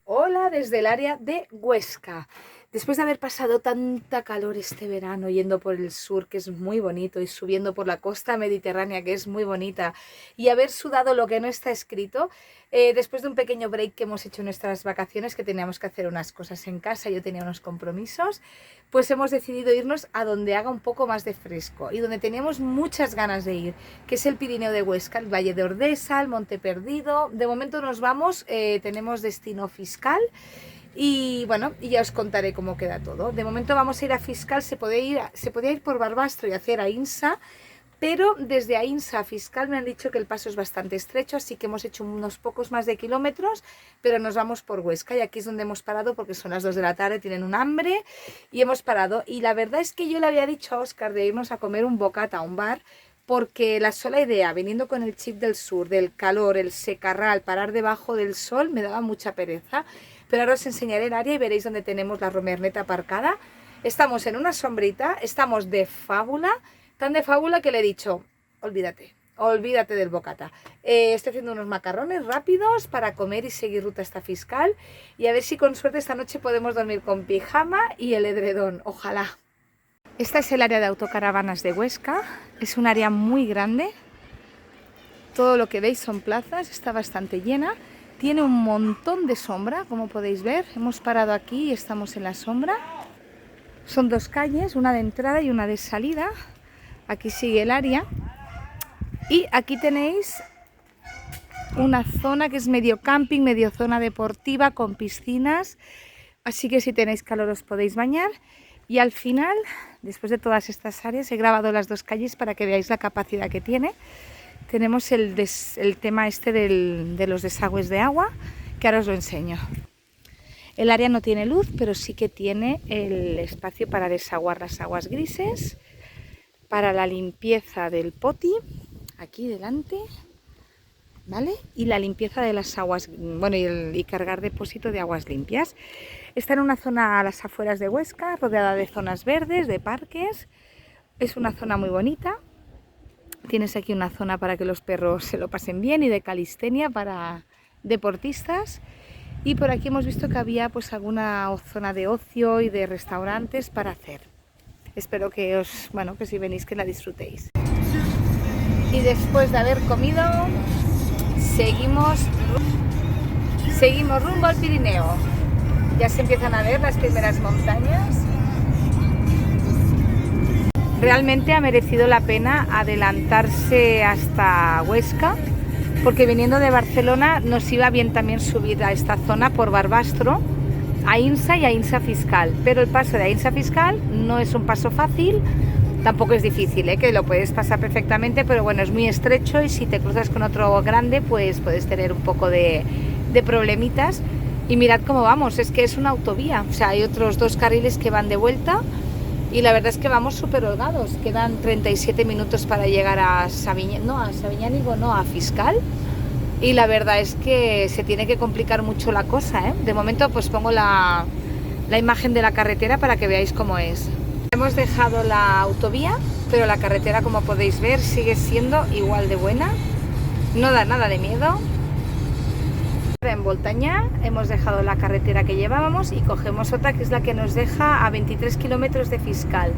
Hola desde el área de Huesca. Después de haber pasado tanta calor este verano yendo por el sur, que es muy bonito, y subiendo por la costa mediterránea, que es muy bonita, y haber sudado lo que no está escrito, después de un pequeño break que hemos hecho en nuestras vacaciones, que teníamos que hacer unas cosas en casa, yo tenía unos compromisos, pues hemos decidido irnos a donde haga un poco más de fresco y donde teníamos muchas ganas de ir, que es el Pirineo de Huesca, el Valle de Ordesa, el Monte Perdido. De momento nos vamos, tenemos destino Fiscal. Y bueno, y ya os contaré cómo queda todo. De momento vamos a ir a Fiscal, se podía ir por Barbastro y hacer Aínsa, pero desde Aínsa a Fiscal me han dicho que el paso es bastante estrecho, así que hemos hecho unos pocos más de kilómetros, pero nos vamos por Huesca y aquí es donde hemos parado porque son las 2 de la tarde, tienen un hambre y hemos parado. Y la verdad es que yo le había dicho a Óscar de irnos a comer un bocata a un bar, porque la sola idea, viniendo con el chip del sur, del calor, el secarral, parar debajo del sol, me daba mucha pereza. Pero ahora os enseñaré el área y veréis dónde tenemos la romerneta aparcada. Estamos en una sombrita, estamos de fábula, tan de fábula que le he dicho, olvídate del bocata. Estoy haciendo unos macarrones rápidos para comer y seguir ruta hasta Fiscal. Y a ver si con suerte esta noche podemos dormir con pijama y el edredón, ojalá. Esta es el área de autocaravanas de Huesca, es un área muy grande. Todo lo que veis son plazas, está bastante llena. Tiene un montón de sombra, como podéis ver. Hemos parado aquí y estamos en la sombra. Son dos calles, una de entrada y una de salida. Aquí sigue el área. Y aquí tenéis una zona que es medio camping, medio zona deportiva con piscinas. Así que si tenéis calor os podéis bañar. Y al final, después de todas estas áreas, he grabado las dos calles para que veáis la capacidad que tiene. Tenemos el tema este de los desagües de agua, que ahora os lo enseño. El área no tiene luz, pero sí que tiene el espacio para desaguar las aguas grises, para la limpieza del poti, aquí delante, ¿vale? Y la limpieza de las aguas, bueno, y cargar depósito de aguas limpias. Está en una zona a las afueras de Huesca, rodeada de zonas verdes, de parques. Es una zona muy bonita. Tienes aquí una zona para que los perros se lo pasen bien y de calistenia para deportistas. Y por aquí hemos visto que había pues alguna zona de ocio y de restaurantes para hacer. Espero que que si venís que la disfrutéis. Y después de haber comido, seguimos rumbo al Pirineo. Ya se empiezan a ver las primeras montañas. Realmente ha merecido la pena adelantarse hasta Huesca, porque viniendo de Barcelona nos iba bien también subir a esta zona por Barbastro, Aínsa y Aínsa Fiscal. Pero el paso de Aínsa Fiscal no es un paso fácil, tampoco es difícil, que lo puedes pasar perfectamente, pero bueno, es muy estrecho y si te cruzas con otro grande pues puedes tener un poco de problemitas. Y mirad cómo vamos, es que es una autovía, o sea, hay otros dos carriles que van de vuelta. Y la verdad es que vamos súper holgados, quedan 37 minutos para llegar a a Fiscal. Y la verdad es que se tiene que complicar mucho la cosa, ¿eh? De momento pues pongo la imagen de la carretera para que veáis cómo es. Hemos dejado la autovía, pero la carretera, como podéis ver, sigue siendo igual de buena. No da nada de miedo. En Voltañá hemos dejado la carretera que llevábamos y cogemos otra que es la que nos deja a 23 kilómetros de Fiscal.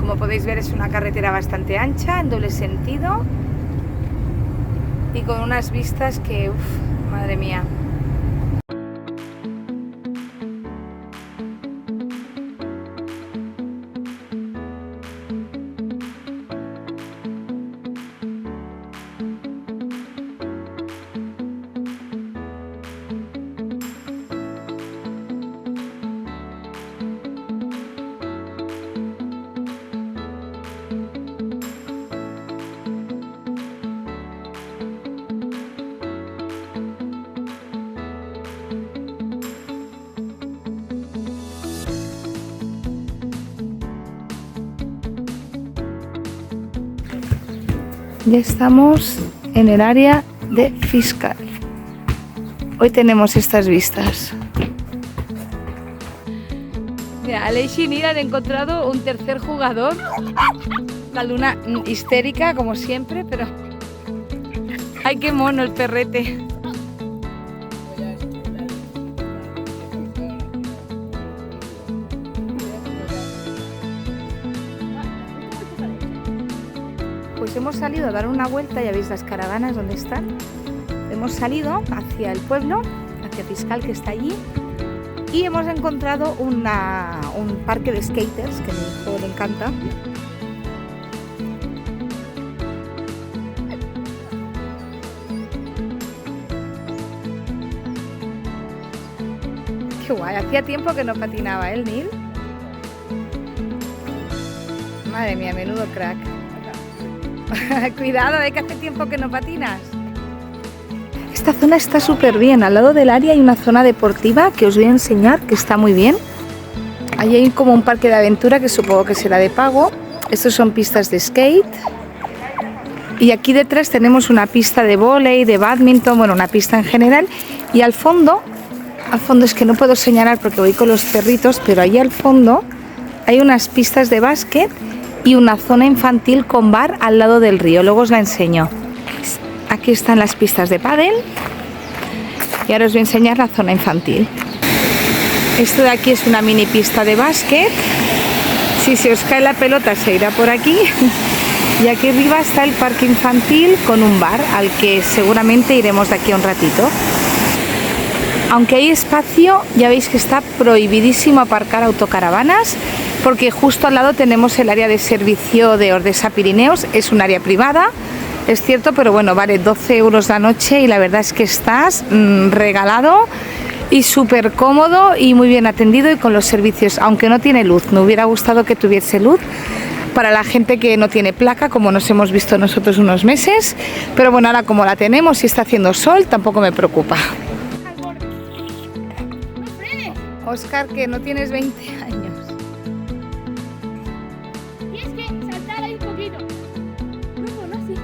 Como podéis ver, es una carretera bastante ancha, en doble sentido y con unas vistas que, madre mía. Ya estamos en el área de Fiscal. Hoy tenemos estas vistas. Mira, Aleix y Nira han encontrado un tercer jugador. La luna histérica, como siempre, pero ¡Ay, qué mono el perrete! Pues hemos salido a dar una vuelta, ya veis las caravanas donde están. Hemos salido hacia el pueblo, hacia Fiscal, que está allí, y hemos encontrado un parque de skaters que a mi hijo le encanta. Qué guay, hacía tiempo que no patinaba el Neil. Madre mía, menudo crack. Cuidado, que hace tiempo que no patinas. Esta zona está súper bien. Al lado del área hay una zona deportiva que os voy a enseñar, que está muy bien. Allí hay como un parque de aventura que supongo que será de pago. Estos son pistas de skate. Y aquí detrás tenemos una pista de vóley, de bádminton, bueno, una pista en general. Y al fondo es que no puedo señalar porque voy con los perritos, pero allí al fondo hay unas pistas de básquet y una zona infantil con bar al lado del río. Luego os la enseño. Aquí están las pistas de pádel y ahora os voy a enseñar la zona infantil. Esto de aquí es una mini pista de básquet. Si se os cae la pelota se irá por aquí. Y aquí arriba está el parque infantil con un bar al que seguramente iremos de aquí a un ratito. Aunque hay espacio, ya veis que está prohibidísimo aparcar autocaravanas, porque justo al lado tenemos el área de servicio de Ordesa Pirineos. Es un área privada, es cierto, pero bueno, vale 12 euros la noche y la verdad es que estás regalado y súper cómodo y muy bien atendido y con los servicios, aunque no tiene luz. Me hubiera gustado que tuviese luz para la gente que no tiene placa, como nos hemos visto nosotros unos meses, pero bueno, ahora como la tenemos y está haciendo sol, tampoco me preocupa. Óscar, que no tienes 20 años. Tienes que saltar ahí un poquito. No así.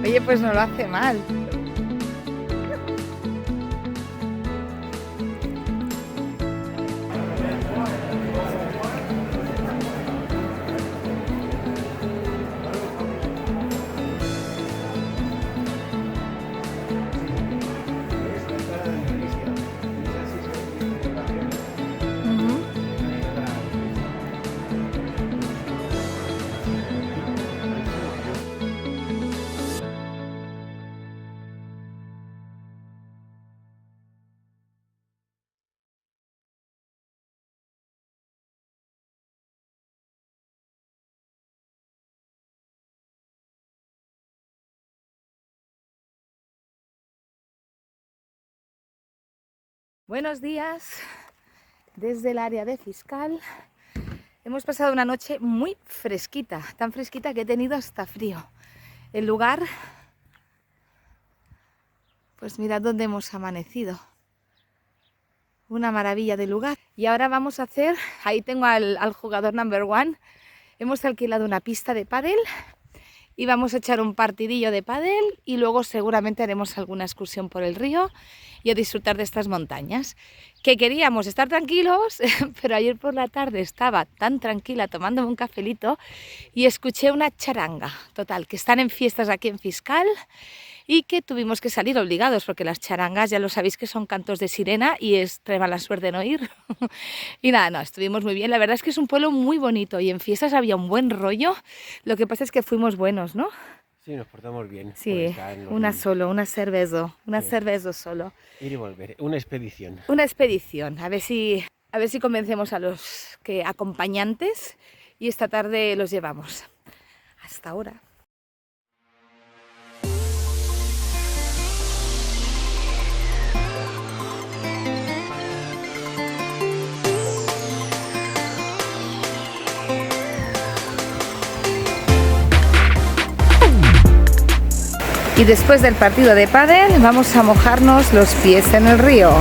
Oye, pues no lo hace mal. Buenos días desde el área de Fiscal. Hemos pasado una noche muy fresquita, tan fresquita que he tenido hasta frío. El lugar, pues mirad dónde hemos amanecido. Una maravilla de lugar. Y ahora vamos a hacer, ahí tengo al jugador number one. Hemos alquilado una pista de pádel y vamos a echar un partidillo de pádel y luego seguramente haremos alguna excursión por el río y a disfrutar de estas montañas. Que queríamos estar tranquilos, pero ayer por la tarde estaba tan tranquila tomándome un cafelito y escuché una charanga, total, que están en fiestas aquí en Fiscal y que tuvimos que salir obligados porque las charangas ya lo sabéis que son cantos de sirena y es trae mala suerte no ir. Y nada, no, estuvimos muy bien. La verdad es que es un pueblo muy bonito y en fiestas había un buen rollo. Lo que pasa es que fuimos buenos, ¿no? Sí, nos portamos bien. Sí, una cerveza solo. Ir y volver, una expedición. Una expedición, a ver si convencemos a los acompañantes y esta tarde los llevamos. Hasta ahora. Y después del partido de pádel vamos a mojarnos los pies en el río.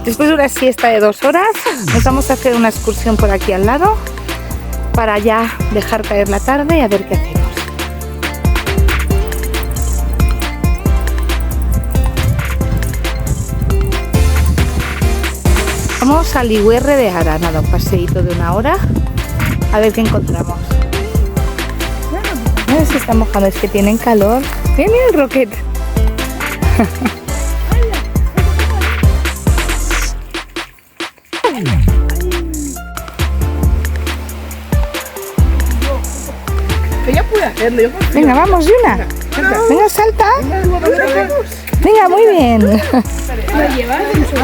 Después de una siesta de 2 horas, nos vamos a hacer una excursión por aquí al lado para ya dejar caer la tarde y a ver qué hacemos. Vamos al Ligüerre de Ara, nada, un paseíto de 1 hora, a ver qué encontramos. A ver si están mojando, es que tienen calor. Mira, mira el Rocket. Ella puede hacerlo, yo confío. Venga, vamos, Yuna. Venga, salta. Venga, muy bien.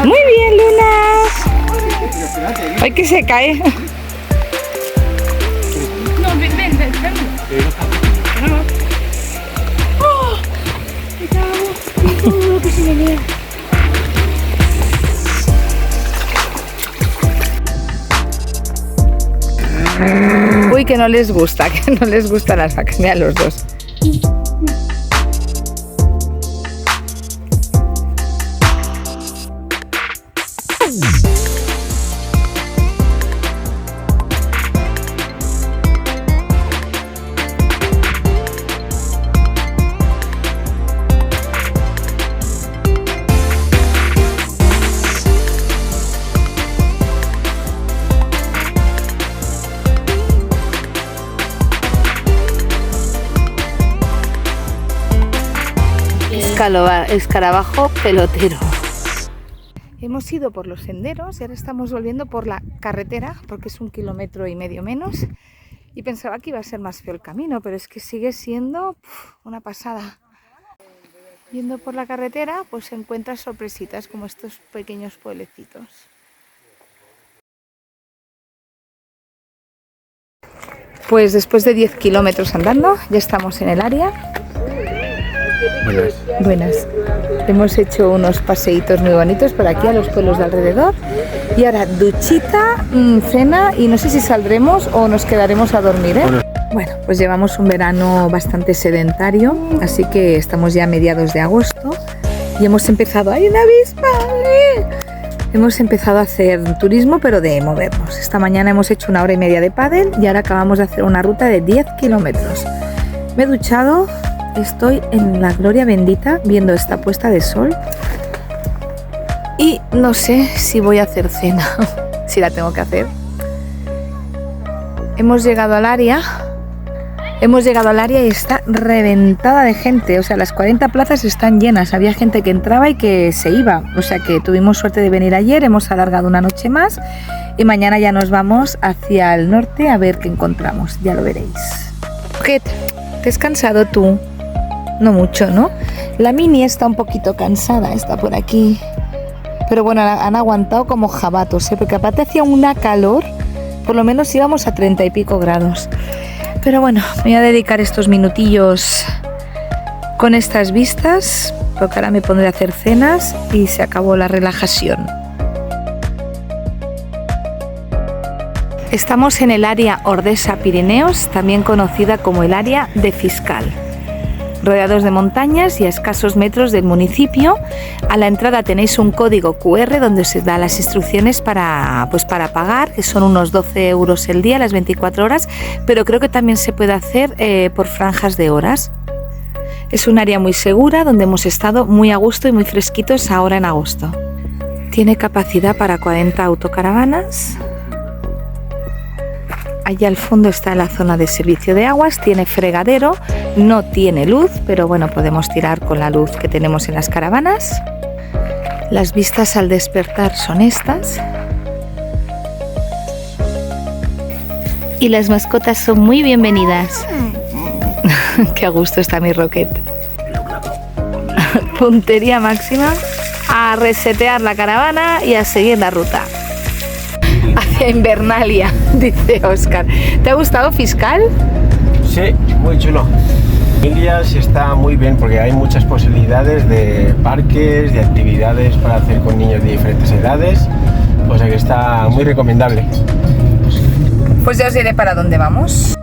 Muy bien, Luna. Ay, que se cae. No, ven, ven, ven. ¡Oh! ¡Me cago! Que se me vea. Uy, que no les gusta las vacas. Mira los dos. Escarabajo pelotero. Hemos ido por los senderos y ahora estamos volviendo por la carretera porque es 1,5 kilómetros menos y pensaba que iba a ser más feo el camino, pero es que sigue siendo una pasada. Yendo por la carretera pues encuentras sorpresitas como estos pequeños pueblecitos. Pues después de 10 kilómetros andando ya estamos en el área. Buenas. Hemos hecho unos paseitos muy bonitos por aquí a los pueblos de alrededor y ahora duchita, cena y no sé si saldremos o nos quedaremos a dormir, ¿eh? Bueno, pues llevamos un verano bastante sedentario, así que estamos ya a mediados de agosto y hemos empezado... ¡Hay una avispa! Hemos empezado a hacer turismo pero de movernos. Esta mañana hemos hecho 1 hora y media de pádel y ahora acabamos de hacer una ruta de 10 kilómetros. Me he duchado. Estoy en la gloria bendita viendo esta puesta de sol y no sé si voy a hacer cena, si la tengo que hacer. Hemos llegado al área y está reventada de gente, o sea, las 40 plazas están llenas, había gente que entraba y que se iba, o sea que tuvimos suerte de venir ayer, hemos alargado una noche más y mañana ya nos vamos hacia el norte a ver qué encontramos, ya lo veréis. Jet, ¿te has cansado tú? No mucho, ¿no? La Mini está un poquito cansada, está por aquí. Pero bueno, han aguantado como jabatos, ¿eh? Porque aparte hacía una calor, por lo menos íbamos a 30 y pico grados. Pero bueno, me voy a dedicar estos minutillos con estas vistas, porque ahora me pondré a hacer cenas y se acabó la relajación. Estamos en el área Ordesa-Pirineos, también conocida como el área de Fiscal. Rodeados de montañas y a escasos metros del municipio. A la entrada tenéis un código QR donde os da las instrucciones para pagar, que son unos 12 euros el día, las 24 horas, pero creo que también se puede hacer por franjas de horas. Es un área muy segura donde hemos estado muy a gusto y muy fresquitos ahora en agosto. Tiene capacidad para 40 autocaravanas. Allá al fondo está la zona de servicio de aguas, tiene fregadero, no tiene luz, pero bueno, podemos tirar con la luz que tenemos en las caravanas. Las vistas al despertar son estas. Y las mascotas son muy bienvenidas. Qué a gusto está mi Rocket. Puntería máxima, a resetear la caravana y a seguir la ruta. Hacia Invernalia, dice Óscar. ¿Te ha gustado Fiscal? Sí, muy chulo. Familias está muy bien porque hay muchas posibilidades de parques, de actividades para hacer con niños de diferentes edades, o sea que está muy recomendable. Pues ya os diré para dónde vamos.